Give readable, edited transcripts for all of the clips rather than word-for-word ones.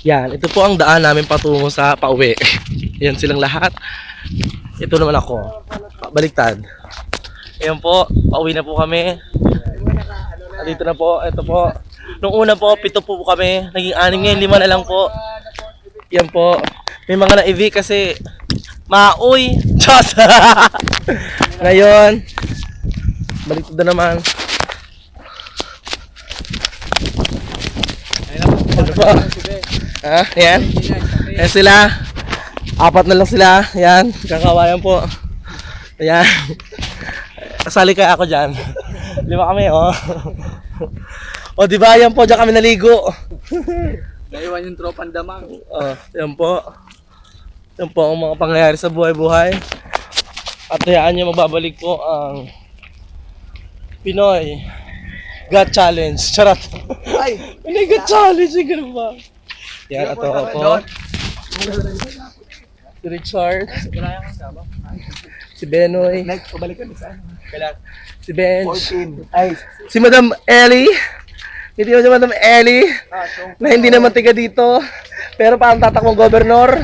Yan, ito po ang daan namin patungo sa pauwi. Yan silang lahat. Ito naman ako. Baliktad. Ayan po, pauwi na po kami. Dito na po, ito po. Nung una po, 7 po kami. Naging 6 ngayon, 5 na lang po. Yan po. May mga na-EV kasi mauy. Diyos! Ngayon, baliktad na naman. Ano po? Ha? Yan. Yan sila. 4 na lang sila. Yan. Kakawayan po. Ayan. Kasali kaya ako dyan. 5 kami, oh. O, diba? Yan po. Diyan kami naligo. Naiwan yung tropang damang. Yan po. Yan po ang mga pangyayari sa buhay-buhay. At hayaan nyo magbabalik po ang Pinoy God Challenge. Charot. Ay! Pinoy God Challenge. Yung ganun ba? Yan, ito po. Si Richard. Si Benoy. Next, pabalikan sa ano? Si Bench. 14. Ay, Si Madam Ellie. Hindi mo si Madam Ellie. Na hindi naman tiga dito. Pero parang tatakbong gobernador.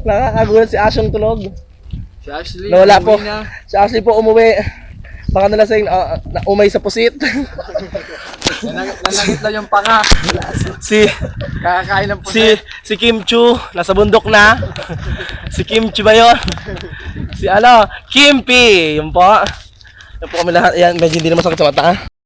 Nakakagulat si Asyong tulog. si Ashley. Nawala po. umuwi na. Si Ashley po umuwi. Baka nalasing umay sa pusit. Nanagit lang yung panga. si Kakakain ng pusit. si Kim Chu nasa bundok na. Si Kim Chu ba 'yon? Si Kim P. Yun po. Yan po kami lahat. Yan, medyo hindi na masakit sa mata.